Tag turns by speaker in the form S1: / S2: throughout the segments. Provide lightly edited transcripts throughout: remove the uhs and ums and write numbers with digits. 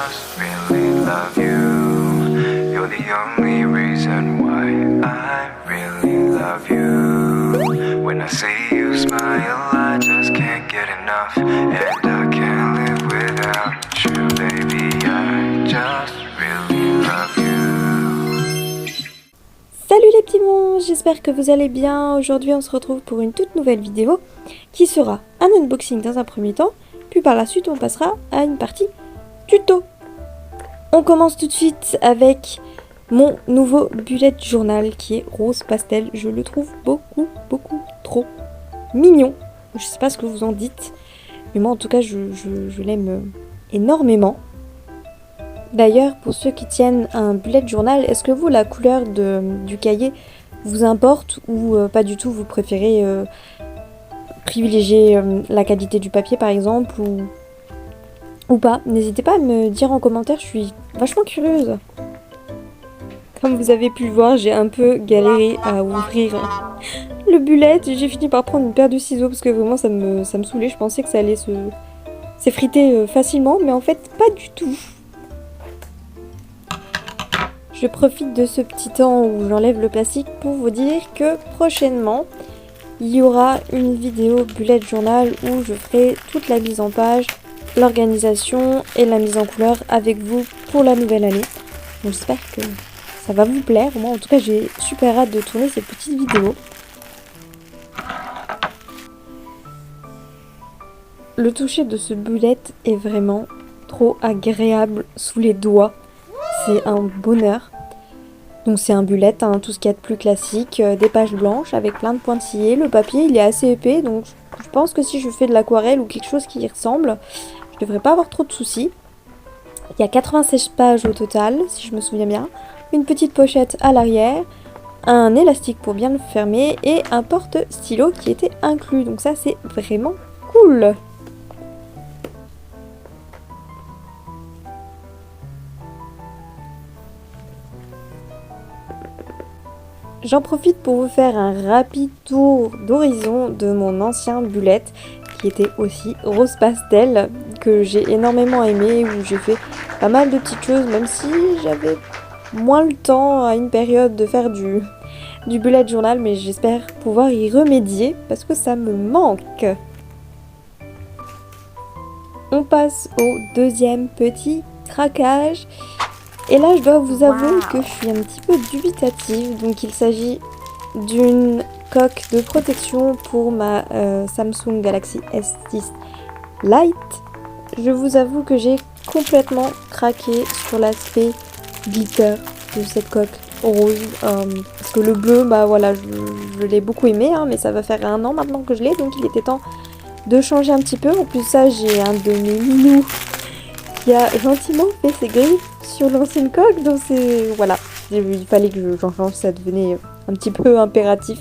S1: just really love you. You're the only reason why I really love you. When I see you smile, I just can't get enough. And I can't live without you, baby. I just really love you.
S2: Salut les petits monstres, j'espère que vous allez bien. Aujourd'hui on se retrouve pour une toute nouvelle vidéo qui sera un unboxing dans un premier temps, puis par la suite on passera à une partie tuto. On commence tout de suite avec mon nouveau bullet journal qui est rose pastel. Je le trouve beaucoup trop mignon. Je sais pas ce que vous en dites, mais moi en tout cas je l'aime énormément. D'ailleurs, pour ceux qui tiennent un bullet journal, est-ce que vous, la couleur du cahier vous importe ou pas du tout? Vous préférez privilégier la qualité du papier par exemple ou pas? N'hésitez pas à me dire en commentaire, je suis vachement curieuse. Comme vous avez pu le voir, j'ai un peu galéré à ouvrir le bullet. J'ai fini par prendre une paire de ciseaux parce que vraiment ça me saoulait. Je pensais que ça allait s'effriter facilement, mais en fait pas du tout. Je profite de ce petit temps où j'enlève le plastique pour vous dire que prochainement, il y aura une vidéo bullet journal où je ferai toute la mise en page, l'organisation et la mise en couleur avec vous pour la nouvelle année. Donc j'espère que ça va vous plaire. Moi en tout cas j'ai super hâte de tourner cette petite vidéo. Le toucher de ce bullet est vraiment trop agréable sous les doigts. C'est un bonheur. Donc c'est un bullet, hein, tout ce qu'il y a de plus classique, des pages blanches avec plein de pointillés. Le papier il est assez épais, donc je pense que si je fais de l'aquarelle ou quelque chose qui y ressemble, je devrais pas avoir trop de soucis. Il y a 96 pages au total, si je me souviens bien. Une petite pochette à l'arrière, un élastique pour bien le fermer et un porte-stylo qui était inclus. Donc ça c'est vraiment cool. J'en profite pour vous faire un rapide tour d'horizon de mon ancien bullet qui était aussi rose pastel, que j'ai énormément aimé, où j'ai fait pas mal de petites choses, même si j'avais moins le temps à une période de faire du bullet journal, mais j'espère pouvoir y remédier parce que ça me manque. On passe au deuxième petit craquage. Et là, je dois vous avouer que je suis un petit peu dubitative. Donc, il s'agit d'une coque de protection pour ma Samsung Galaxy S6 Lite. Je vous avoue que j'ai complètement craqué sur l'aspect glitter de cette coque rose. Parce que le bleu, bah voilà, je l'ai beaucoup aimé, hein, mais ça va faire 1 an maintenant que je l'ai. Donc, il était temps de changer un petit peu. En plus, ça, j'ai un de mes minous qui a gentiment fait ses griffes sur l'ancienne coque, donc c'est... voilà, il fallait que j'en change, ça devenait un petit peu impératif.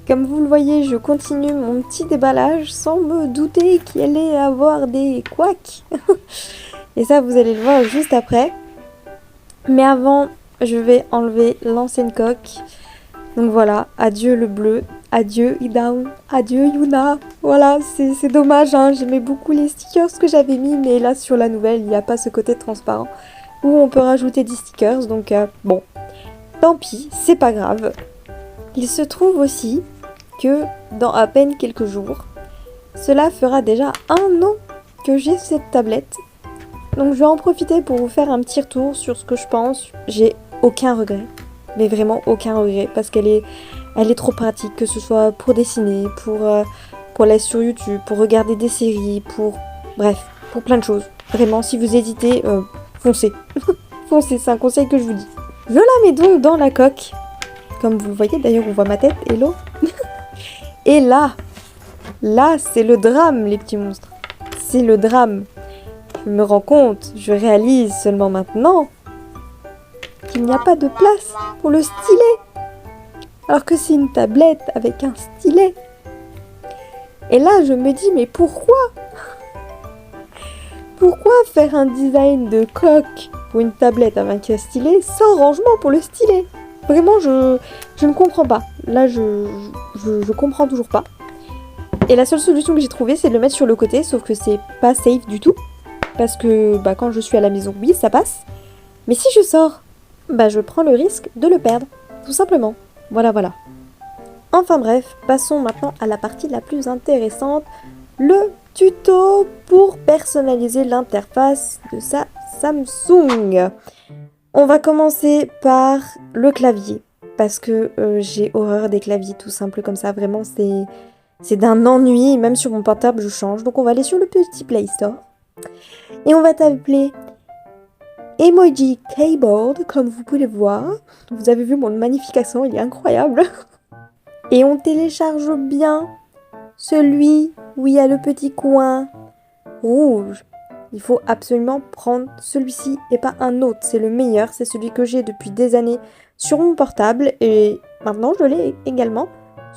S2: Comme vous le voyez, je continue mon petit déballage sans me douter qu'il allait avoir des couacs. Et ça, vous allez le voir juste après. Mais avant, je vais enlever l'ancienne coque. Donc voilà, adieu le bleu, adieu Idown, adieu Yuna. Voilà, c'est dommage, hein. J'aimais beaucoup les stickers que j'avais mis, mais là sur la nouvelle, il n'y a pas ce côté transparent où on peut rajouter des stickers. Donc bon, tant pis, c'est pas grave. Il se trouve aussi que dans à peine quelques jours, cela fera déjà 1 an que j'ai cette tablette. Donc je vais en profiter pour vous faire un petit retour sur ce que je pense. J'ai aucun regret. Mais vraiment aucun regret parce qu'elle est trop pratique, que ce soit pour dessiner, pour aller sur YouTube, pour regarder des séries, bref, pour plein de choses. Vraiment, si vous hésitez, foncez. Foncez, c'est un conseil que je vous dis. Je la mets donc dans la coque. Comme vous le voyez, d'ailleurs on voit ma tête, hello. Et là c'est le drame les petits monstres. C'est le drame. Je me rends compte, je réalise seulement maintenant qu'il n'y a pas de place pour le stylet, alors que c'est une tablette avec un stylet. Et là je me dis, mais pourquoi faire un design de coque pour une tablette avec un stylet sans rangement pour le stylet? Vraiment je ne comprends pas. Là je comprends toujours pas. Et la seule solution que j'ai trouvée, c'est de le mettre sur le côté, sauf que c'est pas safe du tout. parce que quand je suis à la maison, oui, ça passe. Mais si je sors, je prends le risque de le perdre, tout simplement. Voilà, voilà. Enfin bref, passons maintenant à la partie la plus intéressante, le tuto pour personnaliser l'interface de sa Samsung. On va commencer par le clavier, parce que j'ai horreur des claviers tout simples comme ça, vraiment c'est d'un ennui, même sur mon portable je change. Donc on va aller sur le petit Play Store, et on va taper Emoji Keyboard, comme vous pouvez le voir. Vous avez vu mon magnifique accent, il est incroyable. Et on télécharge bien celui où il y a le petit coin rouge. Il faut absolument prendre celui-ci et pas un autre. C'est le meilleur, c'est celui que j'ai depuis des années sur mon portable. Et maintenant, je l'ai également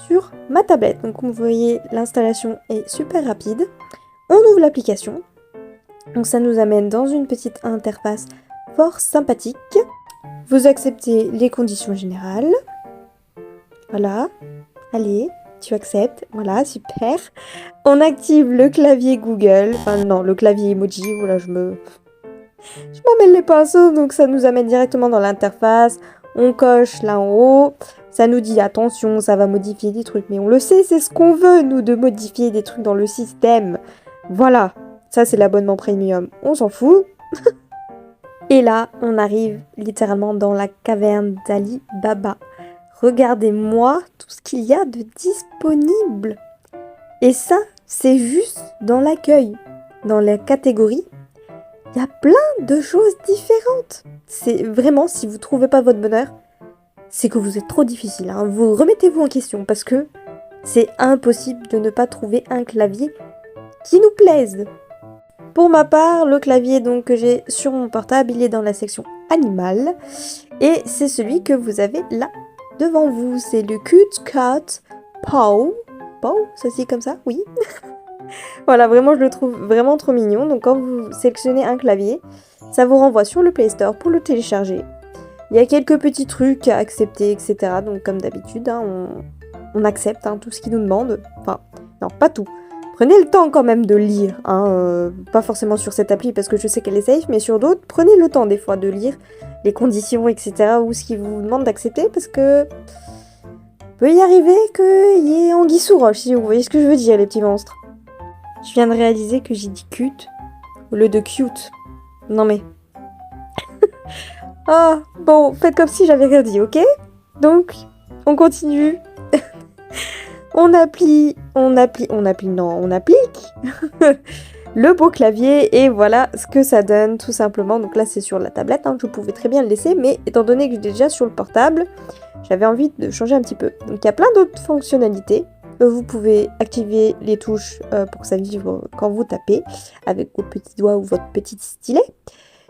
S2: sur ma tablette. Donc, comme vous voyez, l'installation est super rapide. On ouvre l'application. Donc, ça nous amène dans une petite interface fort sympathique. Vous acceptez les conditions générales. Voilà. Allez, tu acceptes. Voilà, super. On active le clavier Google. Enfin, non, le clavier emoji. Voilà, je m'en mêle les pinceaux. Donc, ça nous amène directement dans l'interface. On coche là en haut. Ça nous dit attention, ça va modifier des trucs. Mais on le sait, c'est ce qu'on veut, nous, de modifier des trucs dans le système. Voilà. Ça, c'est l'abonnement premium. On s'en fout. Et là, on arrive littéralement dans la caverne d'Ali Baba. Regardez-moi tout ce qu'il y a de disponible. Et ça, c'est juste dans l'accueil. Dans la catégorie, il y a plein de choses différentes. C'est vraiment, si vous ne trouvez pas votre bonheur, c'est que vous êtes trop difficile. Hein. Vous remettez-vous en question parce que c'est impossible de ne pas trouver un clavier qui nous plaise. Pour ma part, le clavier donc, que j'ai sur mon portable, il est dans la section animal. Et c'est celui que vous avez là. Devant vous, c'est le KitKat Paw. Paw, ça se dit comme ça? Oui. Voilà, vraiment, je le trouve vraiment trop mignon. Donc, quand vous sélectionnez un clavier, ça vous renvoie sur le Play Store pour le télécharger. Il y a quelques petits trucs à accepter, etc. Donc, comme d'habitude, hein, on accepte tout ce qu'il nous demande. Enfin, non, pas tout. Prenez le temps quand même de lire. Pas forcément sur cette appli parce que je sais qu'elle est safe, mais sur d'autres, prenez le temps des fois de lire les conditions, etc. ou ce qu'il vous demande d'accepter parce que peut y arriver qu'il y ait anguille sous roche, si vous voyez ce que je veux dire, les petits monstres. Je viens de réaliser que j'ai dit cute au lieu de cute. Non mais... Ah, bon, faites comme si j'avais rien dit, ok? Donc, on continue. On applique le beau clavier et voilà ce que ça donne tout simplement. Donc là c'est sur la tablette, je pouvais très bien le laisser, mais étant donné que j'étais déjà sur le portable, j'avais envie de changer un petit peu. Donc il y a plein d'autres fonctionnalités. Vous pouvez activer les touches pour que ça vibre quand vous tapez avec vos petits doigts ou votre petit stylet.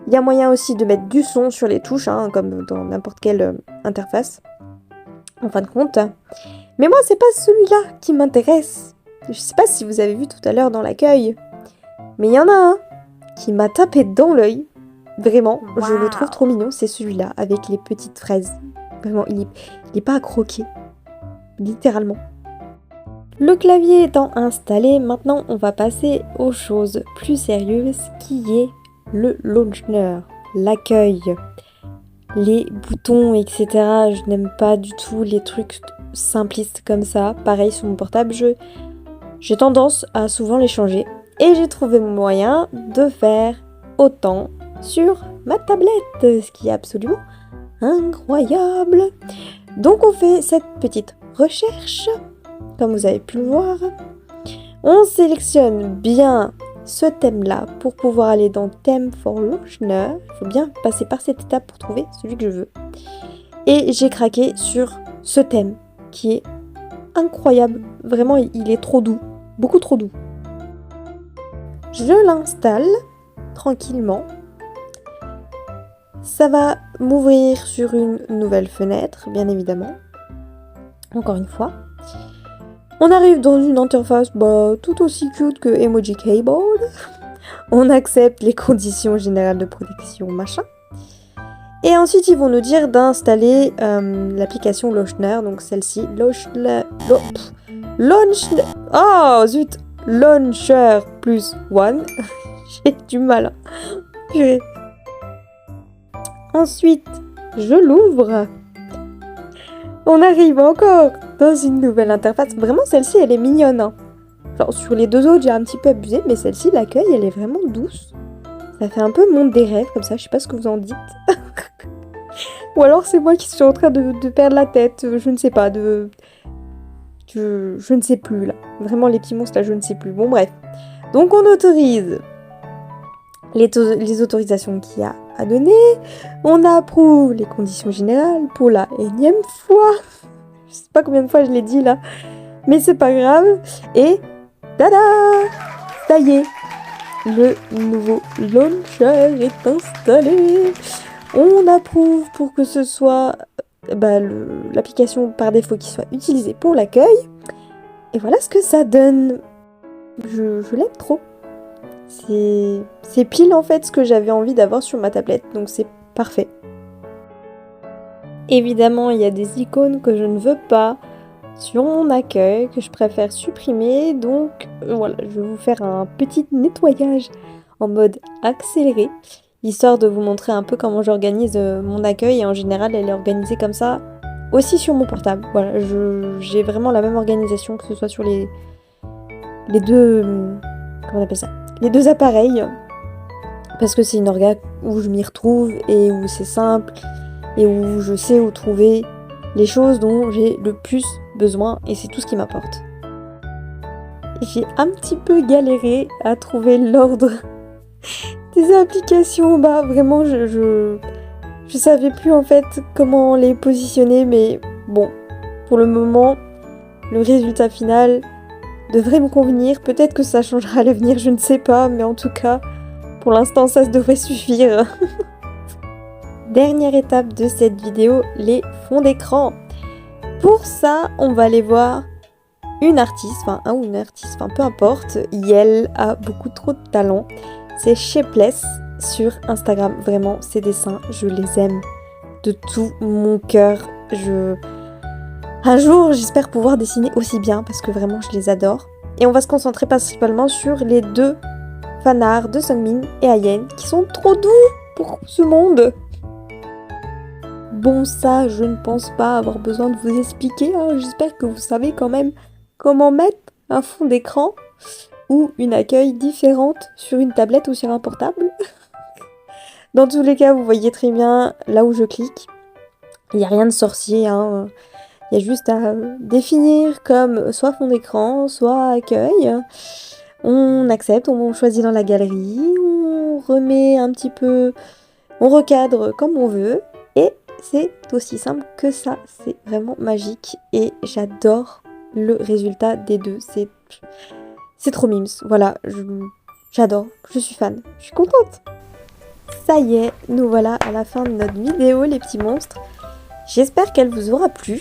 S2: Il y a moyen aussi de mettre du son sur les touches, comme dans n'importe quelle interface, en fin de compte. Mais moi, c'est pas celui-là qui m'intéresse. Je sais pas si vous avez vu tout à l'heure dans l'accueil, mais il y en a un qui m'a tapé dans l'œil. Vraiment, wow. Je le trouve trop mignon. C'est celui-là, avec les petites fraises. Vraiment, il est pas à croquer. Littéralement. Le clavier étant installé, maintenant on va passer aux choses plus sérieuses, qui est le launcher, l'accueil. Les boutons, etc. Je n'aime pas du tout les trucs simplistes comme ça. Pareil sur mon portable, j'ai tendance à souvent les changer. Et j'ai trouvé moyen de faire autant sur ma tablette, ce qui est absolument incroyable. Donc on fait cette petite recherche, comme vous avez pu le voir. On sélectionne bien ce thème-là pour pouvoir aller dans Theme for Launcher. Il faut bien passer par cette étape pour trouver celui que je veux. Et j'ai craqué sur ce thème qui est incroyable. Vraiment, il est trop doux. Beaucoup trop doux. Je l'installe tranquillement. Ça va m'ouvrir sur une nouvelle fenêtre, bien évidemment. Encore une fois. On arrive dans une interface tout aussi cute que Emoji Keyboard. On accepte les conditions générales de protection, machin. Et ensuite, ils vont nous dire d'installer l'application Launcher, donc celle-ci. Launcher plus one. J'ai du mal. Purée. Ensuite, je l'ouvre. On arrive encore dans une nouvelle interface. Vraiment, celle-ci, elle est mignonne. Hein. Genre, sur les deux autres, j'ai un petit peu abusé, mais celle-ci, l'accueil, elle est vraiment douce. Ça fait un peu monde des rêves, comme ça. Je sais pas ce que vous en dites. Ou alors, c'est moi qui suis en train de perdre la tête. Je ne sais pas. Je ne sais plus, là. Vraiment, les petits monstres, là, je ne sais plus. Bon, bref. Donc, on autorise les autorisations qu'il y a à donner. On approuve les conditions générales pour la énième fois. Je sais pas combien de fois je l'ai dit là, mais c'est pas grave. Et tada, ça y est, le nouveau launcher est installé. On approuve pour que ce soit l'application par défaut qui soit utilisée pour l'accueil. Et voilà ce que ça donne. Je l'aime trop. C'est pile en fait ce que j'avais envie d'avoir sur ma tablette, donc c'est parfait. Évidemment, il y a des icônes que je ne veux pas sur mon accueil, que je préfère supprimer, donc voilà, je vais vous faire un petit nettoyage en mode accéléré, histoire de vous montrer un peu comment j'organise mon accueil, et en général, elle est organisée comme ça, aussi sur mon portable. Voilà, j'ai vraiment la même organisation, que ce soit sur les deux... comment on appelle ça ? Les deux appareils, parce que c'est une orga où je m'y retrouve et où c'est simple et où je sais où trouver les choses dont j'ai le plus besoin et c'est tout ce qui m'apporte. J'ai un petit peu galéré à trouver l'ordre des applications, vraiment je savais plus en fait comment les positionner, mais bon, pour le moment, le résultat final devrait me convenir. Peut-être que ça changera à l'avenir, je ne sais pas, mais en tout cas, pour l'instant, ça devrait suffire. Dernière étape de cette vidéo, les fonds d'écran. Pour ça, on va aller voir une artiste, peu importe. Elle a beaucoup trop de talent. C'est Shapeless sur Instagram. Vraiment, ses dessins, je les aime de tout mon cœur. Un jour, j'espère pouvoir dessiner aussi bien parce que vraiment, je les adore. Et on va se concentrer principalement sur les deux fanarts de Sungmin et Ayen qui sont trop doux pour ce monde. Bon, ça, je ne pense pas avoir besoin de vous expliquer. Hein. J'espère que vous savez quand même comment mettre un fond d'écran ou une accueil différente sur une tablette ou sur un portable. Dans tous les cas, vous voyez très bien là où je clique. Il n'y a rien de sorcier, hein. Il y a juste à définir comme soit fond d'écran, soit accueil. On accepte, on choisit dans la galerie, on remet un petit peu, on recadre comme on veut. Et c'est aussi simple que ça. C'est vraiment magique et j'adore le résultat des deux. C'est trop mimes. Voilà, j'adore, je suis fan, je suis contente. Ça y est, nous voilà à la fin de notre vidéo, les petits monstres. J'espère qu'elle vous aura plu.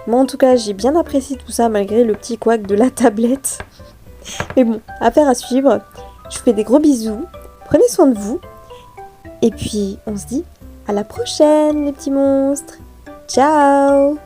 S2: Moi en tout cas j'ai bien apprécié tout ça malgré le petit couac de la tablette. Mais bon, affaire à suivre. Je vous fais des gros bisous. Prenez soin de vous. Et puis on se dit à la prochaine les petits monstres. Ciao!